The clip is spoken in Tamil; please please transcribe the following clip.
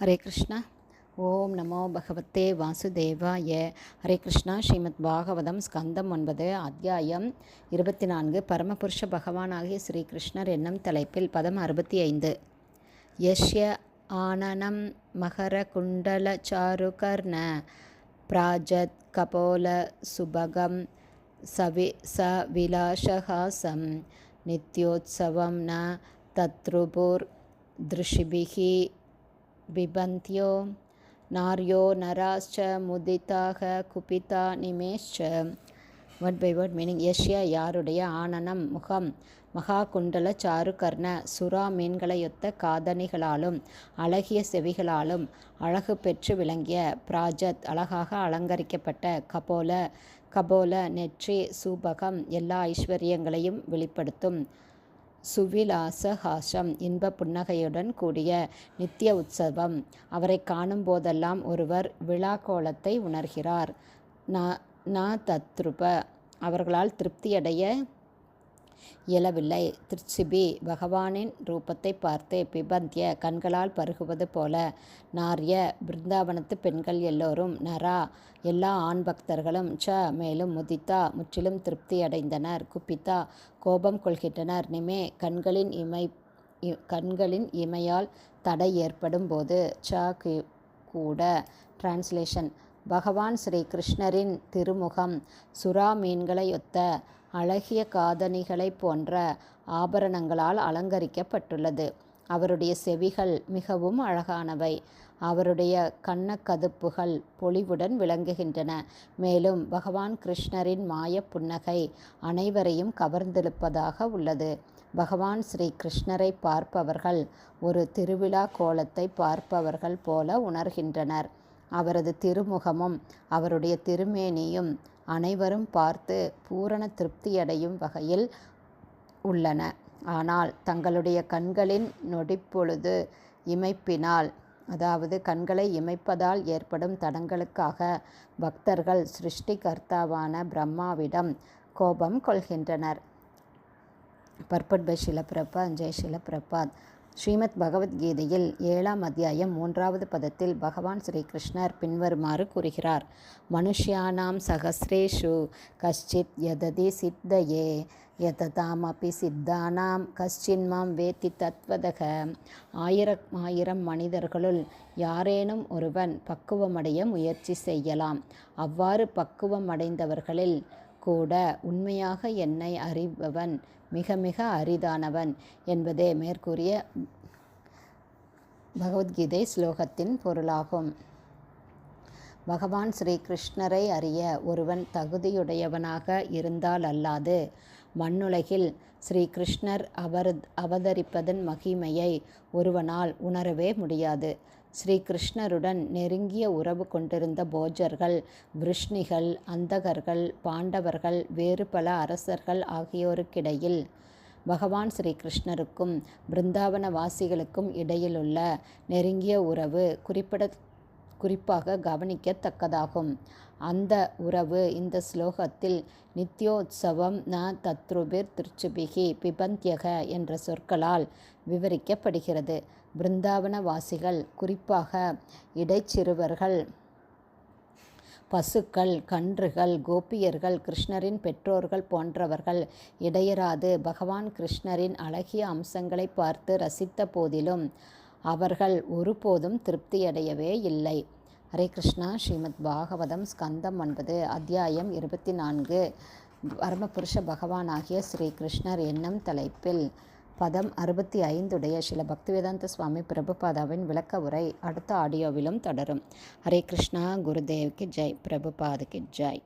ஹரே கிருஷ்ணா. ஓம் நமோ பகவத்தே வாசுதேவாய. ஹரே கிருஷ்ணா. ஸ்ரீமத் பாகவதம் ஸ்கந்தம் 9 அத்தியாயம் 24 பரமபுருஷ பகவானாகிய ஸ்ரீகிருஷ்ணர் என்னும் தலைப்பில் பதம் 65. யஸ்ய ஆனனம் மகர குண்டல சாருகர்ண பிராஜத் கபோல சுபகம் சவிலாஷஹாசம் நித்யோத்சவம் ந தத்ருபுர் திருஷிபிஹி பிபந்தியோ நார்யோ நராச்ச முதிதாக குபிதா நிமேஷ. Word by word meaning. யஷ்ய யாருடைய, ஆனனம் முகம், மகா குண்டல சாருகர்ண சுறா மீன்களையொத்த காதணிகளாலும் அழகிய செவிகளாலும் அழகு பெற்று விளங்கிய, பிராஜத் அழகாக அலங்கரிக்கப்பட்ட, கபோல நெற்றி, சூபகம் எல்லா ஐஸ்வர்யங்களையும் வெளிப்படுத்தும், சுவிலாசஹாசம் இன்ப புன்னகையுடன் கூடிய, நித்திய உற்சவம் அவரை காணும் போதெல்லாம் ஒருவர் விழா கோலத்தை உணர்கிறார். ந தத்ருப அவர்களால் திருப்தியடைய இயலவில்லை. திருச்சிபி பகவானின் ரூபத்தை பார்த்து, பிபந்திய கண்களால் பருகுவது போல, நார்ய பிருந்தாவனத்து பெண்கள் எல்லோரும், நரா எல்லா ஆண் பக்தர்களும், மேலும் முதிதா முற்றிலும் திருப்தியடைந்தனர், குபிதா கோபம் கொள்கின்றனர், நிமே கண்களின் இமையால் தடை ஏற்படும் போது, கூட. டிரான்ஸ்லேஷன். பகவான் ஸ்ரீ கிருஷ்ணரின் திருமுகம் சுறா மீன்களையொத்த அழகிய காதணிகளைப் போன்ற ஆபரணங்களால் அலங்கரிக்கப்பட்டுள்ளது. அவருடைய செவிகள் மிகவும் அழகானவை. அவருடைய கன்னக்கதுப்புகள் பொலிவுடன் விளங்குகின்றன. மேலும் பகவான் கிருஷ்ணரின் மாய புன்னகை அனைவரையும் கவர்ந்தெழுப்பதாக உள்ளது. பகவான் ஸ்ரீ கிருஷ்ணரை பார்ப்பவர்கள் ஒரு திருவிழா கோலத்தை பார்ப்பவர்கள் போல உணர்கின்றனர். அவரது திருமுகமும் அவருடைய திருமேனியும் அனைவரும் பார்த்து பூரண திருப்தியடையும் வகையில் உள்ளன. ஆனால் தங்களுடைய கண்களின் நொடிப்பொழுது இமைப்பினால், அதாவது கண்களை இமைப்பதால் ஏற்படும் தடங்களுக்காக பக்தர்கள் சிருஷ்டிகர்த்தாவான பிரம்மாவிடம் கோபம் கொள்கின்றனர். பர்பட் பை ஷில பிரபாத். ஜெய் ஷில பிரபாத். ஸ்ரீமத் பகவத்கீதையில் 7ஆம் அத்தியாயம் 3வது பதத்தில் பகவான் ஸ்ரீகிருஷ்ணர் பின்வருமாறு கூறுகிறார். மனுஷ்யானாம் சகஸ்ரேஷு கஷ்சித் யததி சித்தயே யததாமபி சித்தானாம் கஷ்சின்மாம் வேத்தி தத்வதக. ஆயிரம் மனிதர்களுள் யாரேனும் ஒருவன் பக்குவமடைய முயற்சி செய்யலாம். அவ்வாறு பக்குவமடைந்தவர்களில் கூட உண்மையாக என்னை அறிபவன் மிக மிக அரிதானவன் என்பதே மேற்கூறிய பகவத்கீதை ஸ்லோகத்தின் பொருளாகும். பகவான் ஸ்ரீ கிருஷ்ணரை அறிய ஒருவன் தகுதியுடையவனாக இருந்தால் அல்லாது மண்ணுலகில் ஸ்ரீ கிருஷ்ணர் அவதரிப்பதன் மகிமையை ஒருவனால் உணரவே முடியாது. ஸ்ரீ கிருஷ்ணருடன் நெருங்கிய உறவு கொண்டிருந்த போஜர்கள், விருஷ்ணிகள், அந்தகர்கள், பாண்டவர்கள், வேறு பல அரசர்கள் ஆகியோருக்கிடையில் பகவான் ஸ்ரீ கிருஷ்ணருக்கும் பிருந்தாவன வாசிகளுக்கும் இடையிலுள்ள நெருங்கிய உறவு குறிப்பாக கவனிக்கத்தக்கதாகும். அந்த உறவு இந்த ஸ்லோகத்தில் நித்யோத்சவம் ந தத்ருபிர் திருச்சுபிகி பிபந்தியக என்ற சொற்களால் விவரிக்கப்படுகிறது. பிருந்தாவன வாசிகள், குறிப்பாக இடைச்சிறுவர்கள், பசுக்கள், கன்றுகள், கோபியர்கள், கிருஷ்ணரின் பெற்றோர்கள் போன்றவர்கள் இடையராது பகவான் கிருஷ்ணரின் அழகிய அம்சங்களை பார்த்து ரசித்த போதிலும் அவர்கள் ஒருபோதும் திருப்தியடையவே இல்லை. ஹரே கிருஷ்ணா. ஸ்ரீமத் பாகவதம் ஸ்கந்தம் 9 அத்தியாயம் 24 பரமபுருஷ பகவானாகிய ஸ்ரீ கிருஷ்ணர் என்னும் தலைப்பில் பதம் 65 ஸ்ரீல பக்திவேதாந்த சுவாமி பிரபுபாதாவின் விளக்க உரை அடுத்த ஆடியோவிலும் தொடரும். ஹரே கிருஷ்ணா. குருதேவ்க்கு ஜெய். பிரபுபாதுக்கு ஜெய்.